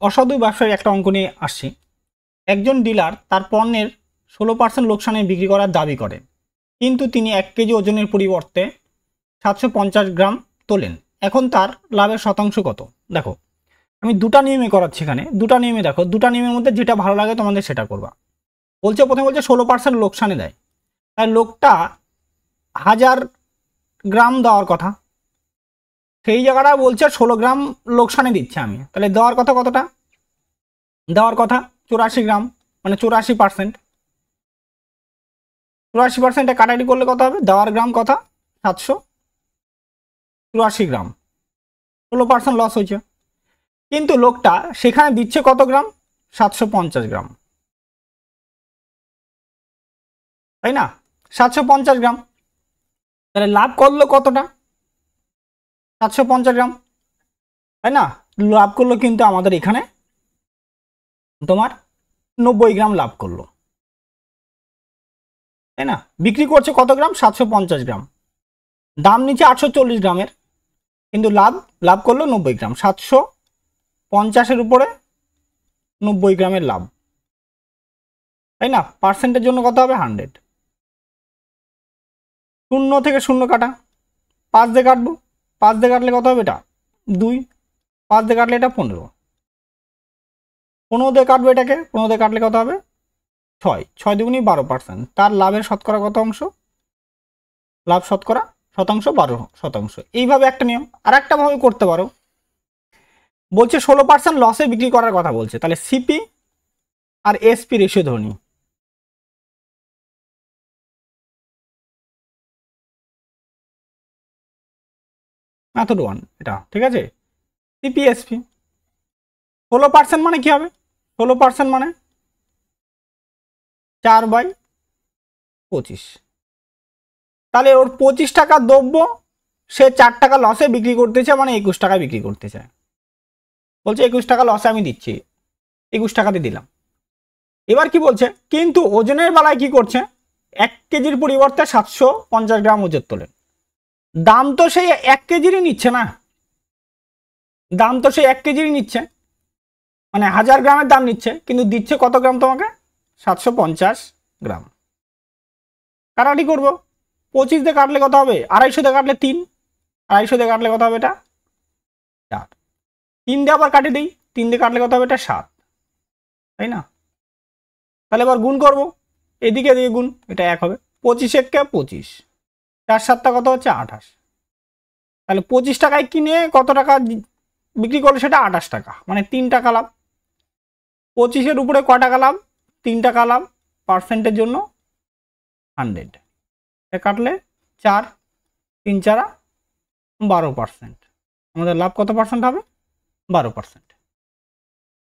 অসাধু ব্যবসায়ীর একটা অঙ্ক নিয়ে আসছি। একজন ডিলার তার পণ্যের 16% লোকসানে বিক্রি করার দাবি করেন, কিন্তু তিনি 1 কেজি ওজনের পরিবর্তে 750 গ্রাম তোলেন। এখন তার লাভের শতাংশ কত? দেখো, আমি দুটা নিয়মে করাচ্ছি এখানে। দুটা নিয়মে দেখো, দুটা নিয়মের মধ্যে যেটা ভালো লাগে তোমাদের সেটা করবা। প্রথমে বলছে 16% লোকসানে দেয়, তাই লোকটা 1000 গ্রাম দেওয়ার কথা, সেই জায়গাটা বলছে 16 গ্রাম লোকসানে দিচ্ছে আমি, তাহলে দেওয়ার কথা কতটা? দেওয়ার কথা 84 গ্রাম, মানে 84%। 84% কাটাকাটি করলে কত হবে? দেওয়ার গ্রাম কথা 784 গ্রাম, 16% লস হয়েছে। কিন্তু লোকটা সেখানে দিচ্ছে কত গ্রাম? 750 গ্রাম, তাই না? 750 গ্রাম, তাহলে লাভ করলো কতটা? 750 গ্রাম, তাই না? লাভ করলো কিন্তু আমাদের এখানে তোমার 90 গ্রাম লাভ করলো, তাই না? বিক্রি করছে কত গ্রাম? 750 গ্রাম, দাম নিচে 840 গ্রামের, কিন্তু লাভ করলো 90 গ্রাম। 750-এর উপরে 90 গ্রামের লাভ, তাই না? পার্সেন্টের জন্য কত হবে? 100। 0 থেকে 0 কাটা, 5 দিয়ে কাটবো, 5 দিয়ে কাটলে কত হবে? এটা 2, 5 দিয়ে কাটলে এটা 15, 15 দিয়ে কাটবো এটাকে, 15 দিয়ে কাটলে কত হবে? 6, 6 দুগুণী 12%। তার লাভের শতকরা কত অংশ? লাভ শতকরা শতাংশ 12%। এইভাবে একটা নিয়ম। আর একটা ভাবে করতে পারো, বলছে 16% লসে বিক্রি করার কথা বলছে, তাহলে সিপি আর এসপি রেশিও ধরে নিই। মেথড 1 এটা, ঠিক আছে? সিপি এসপি 16% মানে কি হবে? 16% মানে 4/25, তাহলে ওর 25 টাকা দ্রব্য সে 4 টাকা লসে বিক্রি করতে চায়, মানে 21 টাকায় বিক্রি করতে চায়। বলছে 21 টাকা লসে আমি দিচ্ছি, 21 টাকাতে দিলাম। এবার কি বলছে? কিন্তু ওজনের বেলায় কি করছে? 1 কেজির পরিবর্তে 750 গ্রাম ওজন তোলেন। দাম তো সেই 1 কেজিরই নিচ্ছে না, দাম তো সেই 1 কেজিরই নিচ্ছে, মানে 1000 গ্রামের দাম নিচ্ছে, কিন্তু দিচ্ছে কত গ্রাম তোমাকে? 750 গ্রাম। কাটাকাটি করবো, 25 দিয়ে কাটলে কত হবে? 250 দিয়ে কাটলে 3, 250 দিয়ে কাটলে কত হবে? এটা 4, 3 দিয়ে আবার কাটি দিই, 3 দিয়ে কাটলে কত হবে? এটা 7, তাই না? তাহলে এবার গুণ করবো, এদিকে এদিকে গুণ, এটা 1 হবে। 25 একে 25, 4 7টা কত হচ্ছে? 28। তাহলে 25 টাকায় কিনে কত টাকা বিক্রি করলো? সেটা 28 টাকা, মানে 3 টাকা লাভ। 25-এর উপরে ক টাকা লাভ? 3 টাকা লাভ। পার্সেন্টের জন্য 100, কাটলে 4, 3 4 12%। আমাদের লাভ কত পার্সেন্ট হবে? 12%।